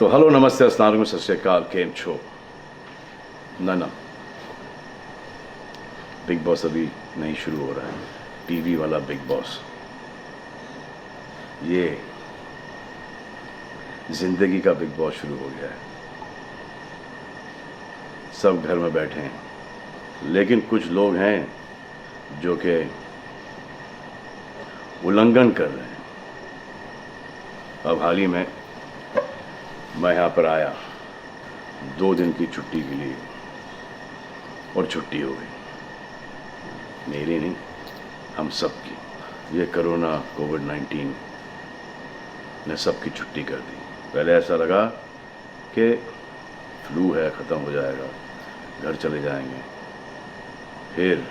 तो हेलो नमस्ते अस्सलाम सत श्री अकाल केम छो ना बिग बॉस अभी नहीं शुरू हो रहा है। टीवी वाला बिग बॉस, ये जिंदगी का बिग बॉस शुरू हो गया है। सब घर में बैठे हैं, लेकिन कुछ लोग हैं जो कि उल्लंघन कर रहे हैं। अब हाल ही में मैं यहाँ पर आया 2 दिन की छुट्टी के लिए, और छुट्टी हो गई। मेरी नहीं, हम सब की। ये कोरोना कोविड-19 ने सबकी छुट्टी कर दी। पहले ऐसा लगा कि फ्लू है, ख़त्म हो जाएगा, घर चले जाएंगे। फिर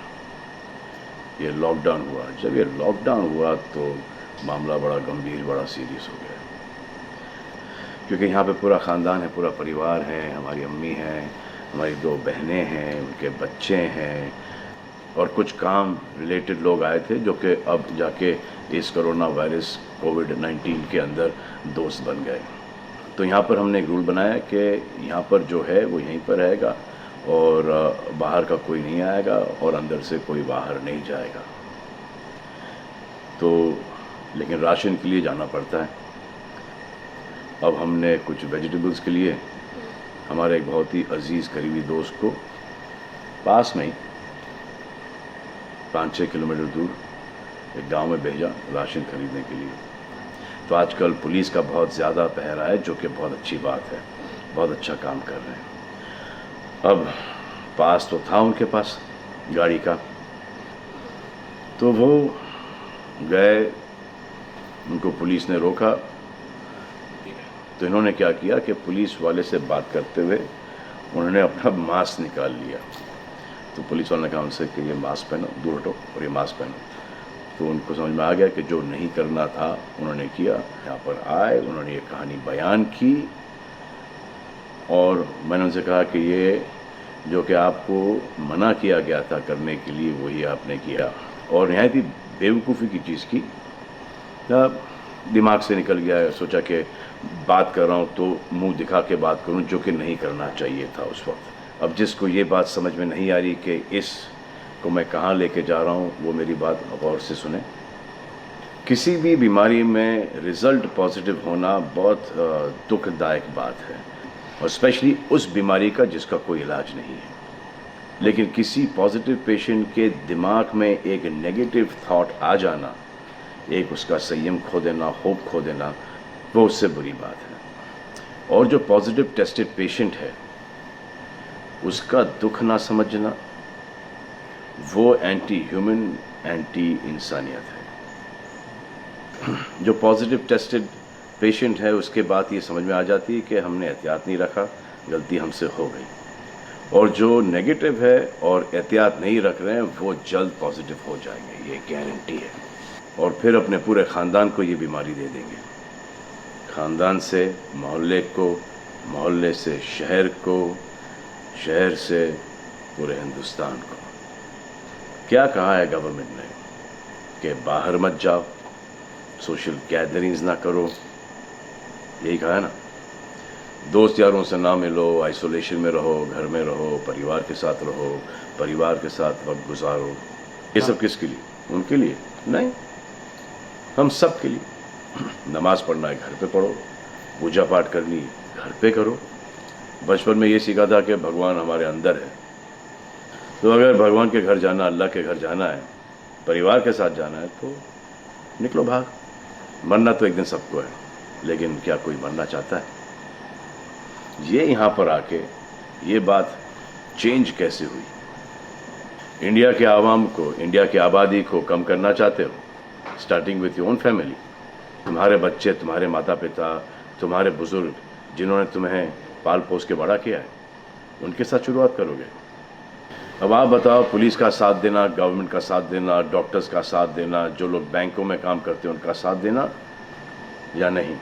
ये लॉकडाउन हुआ। जब ये लॉकडाउन हुआ तो मामला बड़ा गंभीर, बड़ा सीरियस हो गया, क्योंकि यहाँ पे पूरा ख़ानदान है, पूरा परिवार है। हमारी अम्मी हैं, हमारी 2 बहनें हैं, उनके बच्चे हैं, और कुछ काम रिलेटेड लोग आए थे जो कि अब जाके इस कोरोना वायरस कोविड-19 के अंदर दोस्त बन गए। तो यहाँ पर हमने एक रूल बनाया कि यहाँ पर जो है वो यहीं पर रहेगा, और बाहर का कोई नहीं आएगा, और अंदर से कोई बाहर नहीं जाएगा। तो लेकिन राशन के लिए जाना पड़ता है। अब हमने कुछ वेजिटेबल्स के लिए हमारे एक बहुत ही अजीज़ करीबी दोस्त को पास में ही 5-6 किलोमीटर दूर एक गांव में भेजा राशन खरीदने के लिए। तो आजकल पुलिस का बहुत ज़्यादा पहरा है, जो कि बहुत अच्छी बात है, बहुत अच्छा काम कर रहे हैं। अब पास तो था उनके पास गाड़ी का, तो वो गए, उनको पुलिस ने रोका। तो इन्होंने क्या किया कि पुलिस वाले से बात करते हुए उन्होंने अपना मास्क निकाल लिया। तो पुलिस वाले ने कहा उनसे कि ये मास्क पहनो, दूर हटो और ये मास्क पहनो। तो उनको समझ में आ गया कि जो नहीं करना था उन्होंने किया। यहाँ पर आए, उन्होंने ये कहानी बयान की, और मैंने उनसे कहा कि ये जो कि आपको मना किया गया था करने के लिए, वही आपने किया, और नहायत ही बेवकूफ़ी की चीज़ की। दिमाग से निकल गया। सोचा कि बात कर रहा हूँ तो मुंह दिखा के बात करूँ, जो कि नहीं करना चाहिए था उस वक्त। अब जिसको ये बात समझ में नहीं आ रही कि इस को मैं कहाँ लेके जा रहा हूँ, वो मेरी बात गौर से सुने। किसी भी बीमारी में रिज़ल्ट पॉजिटिव होना बहुत दुखदायक बात है, और स्पेशली उस बीमारी का जिसका कोई इलाज नहीं है। लेकिन किसी पॉजिटिव पेशेंट के दिमाग में एक नेगेटिव थॉट आ जाना, एक उसका संयम खो देना, होप खो देना, वो उससे बुरी बात है। और जो पॉजिटिव टेस्टेड पेशेंट है, उसका दुख ना समझना, वो एंटी ह्यूमन, एंटी इंसानियत है। जो पॉजिटिव टेस्टेड पेशेंट है, उसके बाद ये समझ में आ जाती है कि हमने एहतियात नहीं रखा, गलती हमसे हो गई। और जो नेगेटिव है और एहतियात नहीं रख रहे हैं, वो जल्द पॉजिटिव हो जाएंगे, ये गारंटी है। और फिर अपने पूरे ख़ानदान को ये बीमारी दे देंगे। ख़ानदान से मोहल्ले को, मोहल्ले से शहर को, शहर से पूरे हिंदुस्तान को। क्या कहा है गवर्नमेंट ने कि बाहर मत जाओ, सोशल गैदरिंग्स ना करो, यही कहा है ना। दोस्त यारों से ना मिलो, आइसोलेशन में रहो, घर में रहो, परिवार के साथ रहो, परिवार के साथ वक्त गुजारो। ये सब किसके लिए? उनके लिए नहीं, हम सब के लिए। नमाज पढ़ना है, घर पे पढ़ो। पूजा पाठ करनी है, घर पे करो। बचपन में ये सीखा था कि भगवान हमारे अंदर है। तो अगर भगवान के घर जाना, अल्लाह के घर जाना है, परिवार के साथ जाना है, तो निकलो भाग। मरना तो एक दिन सबको है, लेकिन क्या कोई मरना चाहता है? ये यहाँ पर आके ये बात चेंज कैसे हुई? इंडिया के आवाम को, इंडिया की आबादी को कम करना चाहते हो? Starting with your own family. तुम्हारे बच्चे, तुम्हारे माता पिता, तुम्हारे बुजुर्ग, जिन्होंने तुम्हें पाल पोस के बड़ा किया है, उनके साथ शुरुआत करोगे। अब आप बताओ, पुलिस का साथ देना, गवर्नमेंट का साथ देना, डॉक्टर्स का साथ देना, जो लोग बैंकों में काम करते हैं उनका साथ देना या नहीं?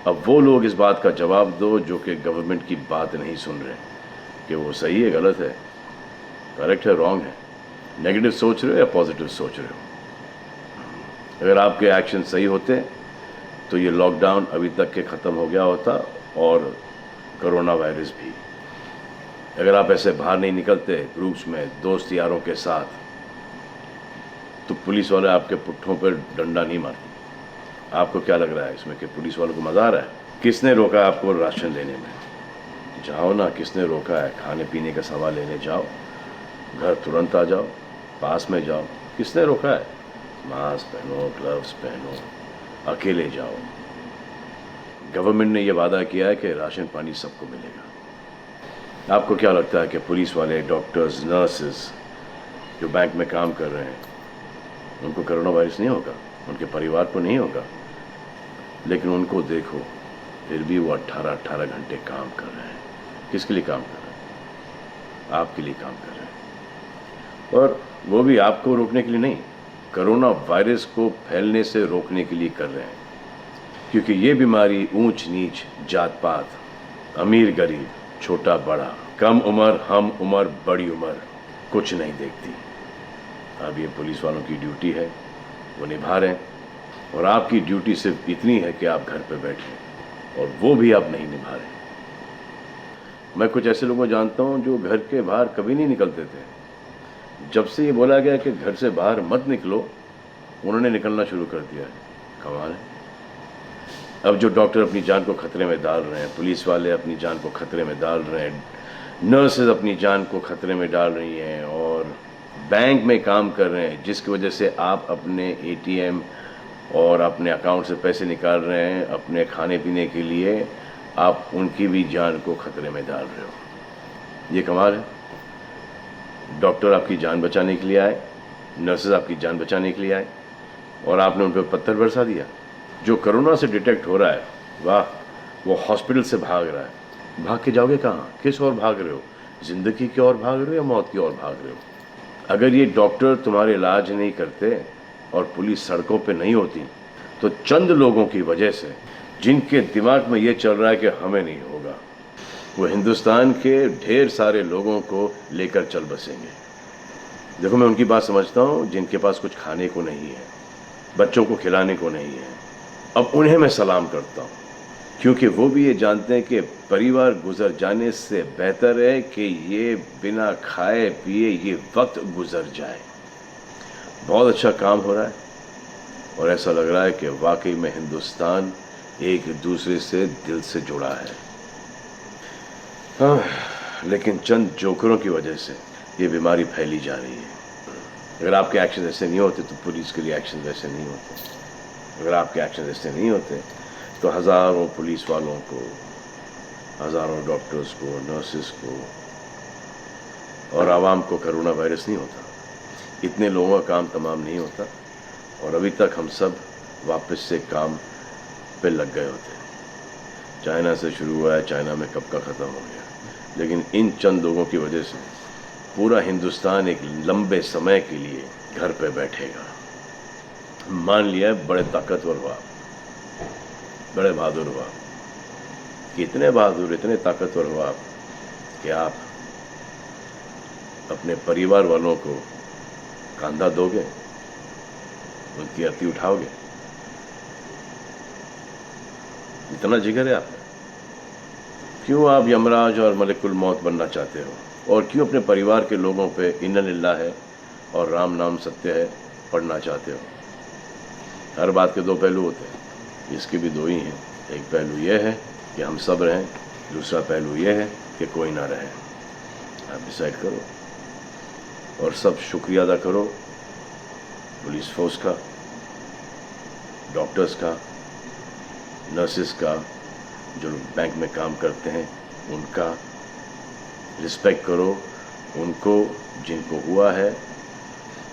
अब वो लोग इस बात का जवाब दो जो कि गवर्नमेंट की बात नहीं सुन रहे, कि वो सही है, गलत है, करेक्ट है, रॉन्ग है, नेगेटिव सोच रहे हो या पॉजिटिव सोच रहे हो। अगर आपके एक्शन सही होते तो ये लॉकडाउन अभी तक के ख़त्म हो गया होता, और कोरोना वायरस भी। अगर आप ऐसे बाहर नहीं निकलते ग्रुप्स में दोस्त यारों के साथ, तो पुलिस वाले आपके पुट्ठों पर डंडा नहीं मारते। आपको क्या लग रहा है इसमें कि पुलिस वालों को मजा आ रहा है? किसने रोका आपको राशन लेने में? जाओ ना, किसने रोका है? खाने पीने का सामान लेने जाओ, घर तुरंत आ जाओ, पास में जाओ, किसने रोका है? मास्क पहनो, ग्लव्स पहनो, अकेले जाओ। गवर्नमेंट ने यह वादा किया है कि राशन पानी सबको मिलेगा। आपको क्या लगता है कि पुलिस वाले, डॉक्टर्स, नर्सेस जो बैंक में काम कर रहे हैं, उनको कोरोना वायरस नहीं होगा? उनके परिवार को नहीं होगा? लेकिन उनको देखो, फिर भी वो 18-18 घंटे काम कर रहे हैं। किसके लिए काम कर रहे हैं? आपके लिए काम कर रहे हैं। और वो भी आपको रोकने के लिए नहीं, कोरोना वायरस को फैलने से रोकने के लिए कर रहे हैं। क्योंकि ये बीमारी ऊंच नीच, जात पात, अमीर गरीब, छोटा बड़ा, कम उम्र, हम उम्र, बड़ी उम्र कुछ नहीं देखती। अब ये पुलिस वालों की ड्यूटी है, वो निभा रहे हैं। और आपकी ड्यूटी सिर्फ इतनी है कि आप घर पे बैठें, और वो भी आप नहीं निभा रहे। मैं कुछ ऐसे लोगों को जानता हूं जो घर के बाहर कभी नहीं निकलते थे। जब से ये बोला गया कि घर से बाहर मत निकलो, उन्होंने निकलना शुरू कर दिया है। कमाल है। अब जो डॉक्टर अपनी जान को खतरे में डाल रहे हैं, पुलिस वाले अपनी जान को खतरे में डाल रहे हैं, नर्सेज अपनी जान को खतरे में डाल रही हैं, और बैंक में काम कर रहे हैं, जिसकी वजह से आप अपने एटीएम और अपने अकाउंट से पैसे निकाल रहे हैं अपने खाने पीने के लिए, आप उनकी भी जान को खतरे में डाल रहे हो। ये कमाल है। डॉक्टर आपकी जान बचाने के लिए आए, नर्सेज आपकी जान बचाने के लिए आए, और आपने उन पर पत्थर बरसा दिया। जो कोरोना से डिटेक्ट हो रहा है, वाह, वो हॉस्पिटल से भाग रहा है। भाग के जाओगे कहाँ? किस ओर भाग रहे हो? जिंदगी की ओर भाग रहे हो या मौत की ओर भाग रहे हो? अगर ये डॉक्टर तुम्हारे इलाज नहीं करते और पुलिस सड़कों पे नहीं होती, तो चंद लोगों की वजह से, जिनके दिमाग में ये चल रहा है कि हमें नहीं होगा, वो हिंदुस्तान के ढेर सारे लोगों को लेकर चल बसेंगे। देखो, मैं उनकी बात समझता हूँ जिनके पास कुछ खाने को नहीं है, बच्चों को खिलाने को नहीं है। अब उन्हें मैं सलाम करता हूँ, क्योंकि वो भी ये जानते हैं कि परिवार गुजर जाने से बेहतर है कि ये बिना खाए पिए ये वक्त गुजर जाए। बहुत अच्छा काम हो रहा है, और ऐसा लग रहा है कि वाकई में हिंदुस्तान एक दूसरे से दिल से जुड़ा है। लेकिन चंद जोकरों की वजह से ये बीमारी फैली जा रही है। अगर आपके एक्शन ऐसे नहीं होते तो पुलिस के लिए एक्शन वैसे नहीं होते। अगर आपके एक्शन ऐसे नहीं होते तो हज़ारों पुलिस वालों को, हज़ारों डॉक्टर्स को, नर्सेस को और आवाम को कोरोना वायरस नहीं होता। इतने लोगों का काम तमाम नहीं होता, और अभी तक हम सब वापस से काम पे लग गए होते। चाइना से शुरू हुआ है, चाइना में कब का ख़त्म हो गया। लेकिन इन चंद लोगों की वजह से पूरा हिंदुस्तान एक लंबे समय के लिए घर पे बैठेगा। मान लिया बड़े ताकतवर हुआ, बड़े बहादुर हुआ, कितने बहादुर, इतने ताकतवर हुआ कि आप अपने परिवार वालों को कंधा दोगे, उनकी अर्थी उठाओगे। इतना जिगर है आप में। क्यों आप यमराज और मलिकुल मौत बनना चाहते हो? और क्यों अपने परिवार के लोगों पे इन्ना लिल्लाह है और राम नाम सत्य है पढ़ना चाहते हो? हर बात के दो पहलू होते हैं, इसके भी दो ही हैं। एक पहलू यह है कि हम सब रहें, दूसरा पहलू यह है कि कोई ना रहे। आप डिसाइड करो, और सब शुक्रिया अदा करो पुलिस फोर्स का, डॉक्टर्स का, नर्सेस का, जो बैंक में काम करते हैं उनका रिस्पेक्ट करो, उनको जिनको हुआ है,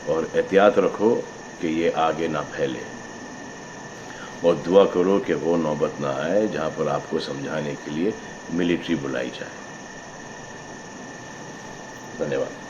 और एहतियात रखो कि ये आगे ना फैले, और दुआ करो कि वो नौबत ना आए जहाँ पर आपको समझाने के लिए मिलिट्री बुलाई जाए। धन्यवाद।